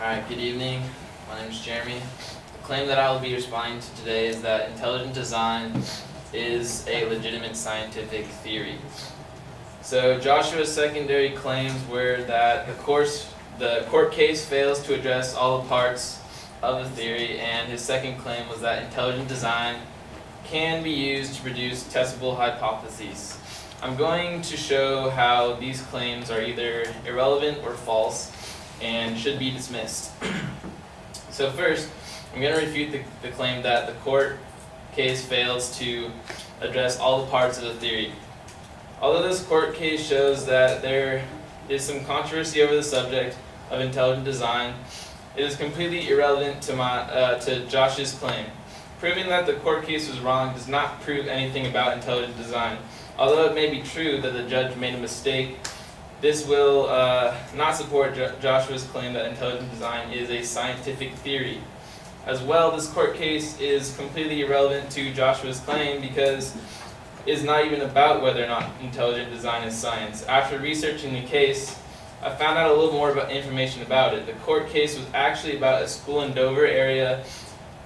Alright, good evening. My name is Jeremy. The claim that I will be responding to today is that intelligent design is a legitimate scientific theory. So Joshua's secondary claims were that the court case fails to address all the parts of the theory, and his second claim was that intelligent design can be used to produce testable hypotheses. I'm going to show how these claims are either irrelevant or false and should be dismissed. So first, I'm going to refute the claim that the court case fails to address all the parts of the theory. Although this court case shows that there is some controversy over the subject of intelligent design, it is completely irrelevant to Josh's claim. Proving that the court case was wrong does not prove anything about intelligent design. Although it may be true that the judge made a mistake, this will not support Joshua's claim that intelligent design is a scientific theory. As well, this court case is completely irrelevant to Joshua's claim because it is not even about whether or not intelligent design is science. After researching the case, I found out a little more information about it. The court case was actually about a school in Dover area,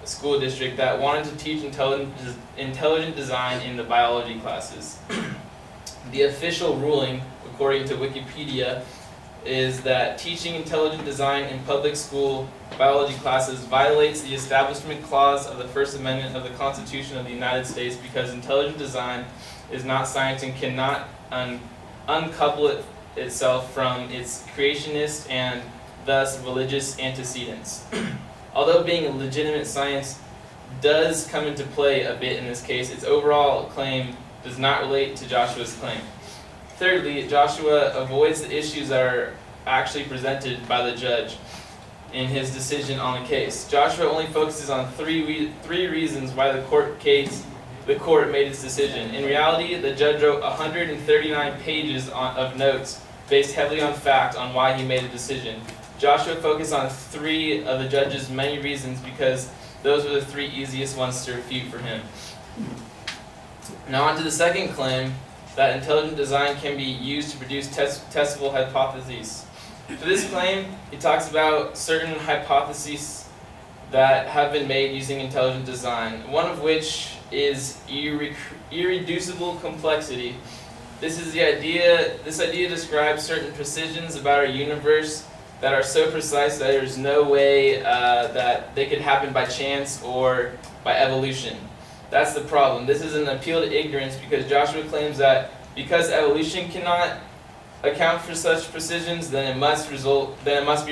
a school district that wanted to teach intelligent design in the biology classes. The official ruling, according to Wikipedia, is that teaching intelligent design in public school biology classes violates the Establishment Clause of the First Amendment of the Constitution of the United States because intelligent design is not science and cannot uncouple itself from its creationist and thus religious antecedents. Although being a legitimate science does come into play a bit in this case, its overall claim does not relate to Joshua's claim. Thirdly, Joshua avoids the issues that are actually presented by the judge in his decision on the case. Joshua only focuses on three reasons why the court made its decision. In reality, the judge wrote 139 pages of notes based heavily on fact on why he made a decision. Joshua focused on three of the judge's many reasons because those were the three easiest ones to refute for him. Now on to the second claim, that intelligent design can be used to produce testable hypotheses. For this claim, he talks about certain hypotheses that have been made using intelligent design, one of which is irreducible complexity. This idea describes certain precisions about our universe that are so precise that there's no way that they could happen by chance or by evolution. That's the problem. This is an appeal to ignorance because Joshua claims that because evolution cannot account for such precisions, then it must be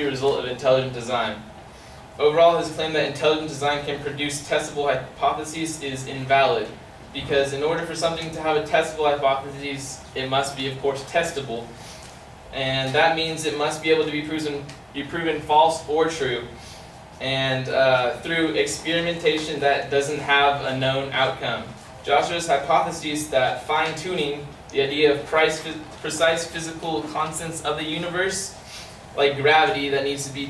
a result of intelligent design. Overall, his claim that intelligent design can produce testable hypotheses is invalid because in order for something to have a testable hypothesis, it must be, of course, testable. And that means it must be able to be proven false or true, and through experimentation that doesn't have a known outcome. Joshua's hypothesis that fine-tuning the idea of precise physical constants of the universe, like gravity that needs to be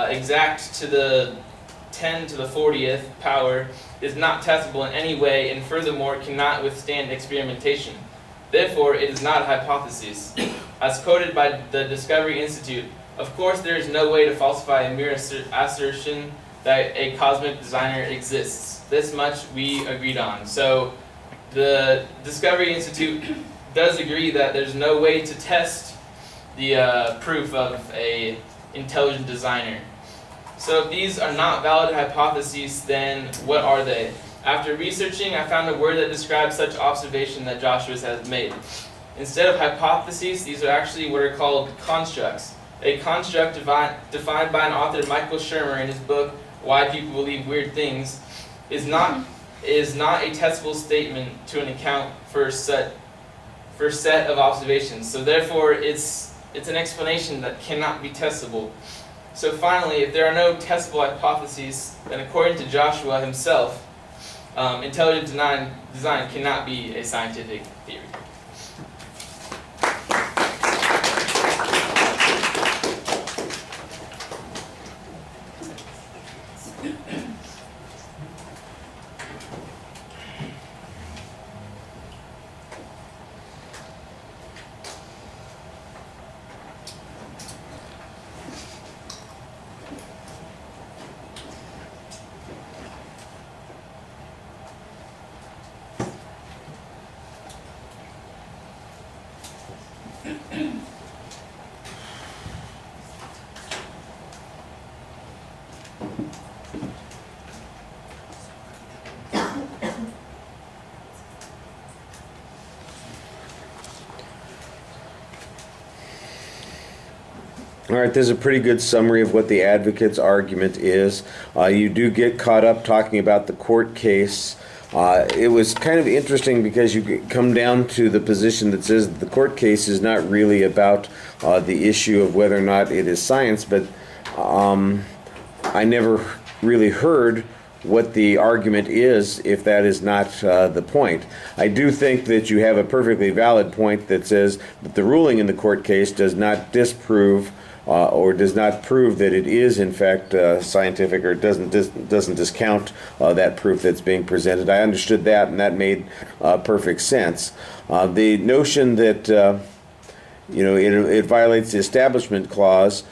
exact to the 10 to the 40th power, is not testable in any way and furthermore cannot withstand experimentation. Therefore, it is not a hypothesis. As quoted by the Discovery Institute, of course there is no way to falsify a mere assertion that a cosmic designer exists. This much we agreed on. So the Discovery Institute does agree that there's no way to test the proof of an intelligent designer. So if these are not valid hypotheses, then what are they? After researching, I found a word that describes such observation that Joshua has made. Instead of hypotheses, these are actually what are called constructs. A construct defined by an author, Michael Shermer, in his book, Why People Believe Weird Things, is not a testable statement to an account for a set of observations. So therefore, it's an explanation that cannot be testable. So finally, if there are no testable hypotheses, then according to Joshua himself, intelligent design cannot be a scientific theory. All right, there's a pretty good summary of what the advocate's argument is. You do get caught up talking about the court case. It was kind of interesting because you come down to the position that says that the court case is not really about the issue of whether or not it is science, but I never really heard what the argument is if that is not the point. I do think that you have a perfectly valid point that says that the ruling in the court case does not disprove or does not prove that it is in fact scientific, or doesn't discount that proof that's being presented. I understood that, and that made perfect sense. The notion that it violates the Establishment Clause,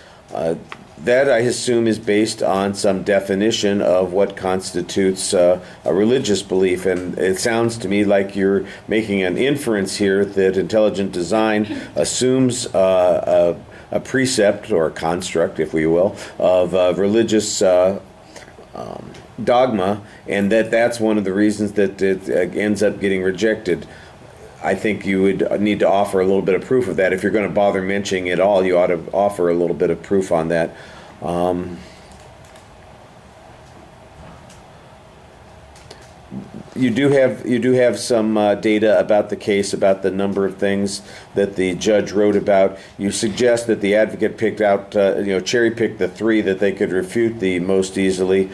that I assume is based on some definition of what constitutes a religious belief, and it sounds to me like you're making an inference here that intelligent design assumes a precept or a construct, if we will, of religious dogma, and that's one of the reasons that it ends up getting rejected. I think you would need to offer a little bit of proof of that. If you're going to bother mentioning it all, you ought to offer a little bit of proof on that. You do have some data about the case, about the number of things that the judge wrote about. You suggest that the advocate picked out, cherry-picked the three that they could refute the most easily.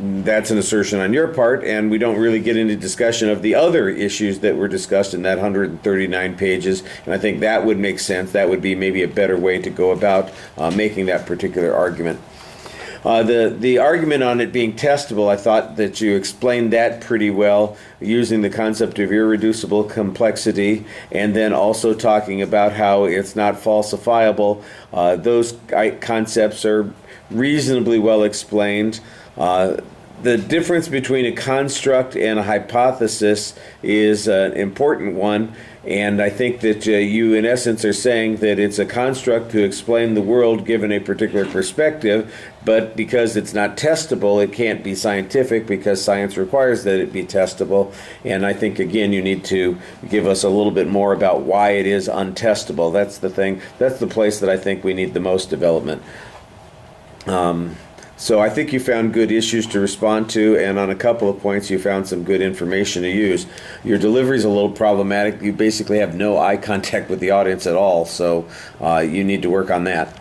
That's an assertion on your part, and we don't really get into discussion of the other issues that were discussed in that 139 pages, and I think that would make sense. That would be maybe a better way to go about making that particular argument. The argument on it being testable, I thought that you explained that pretty well, using the concept of irreducible complexity, and then also talking about how it's not falsifiable. Those concepts are reasonably well explained. The difference between a construct and a hypothesis is an important one, and I think that you, in essence, are saying that it's a construct to explain the world given a particular perspective, but because it's not testable, it can't be scientific, because science requires that it be testable. And I think, again, you need to give us a little bit more about why it is untestable. That's the thing. That's the place that I think we need the most development. So I think you found good issues to respond to, and on a couple of points you found some good information to use. Your delivery is a little problematic. You basically have no eye contact with the audience at all, so you need to work on that.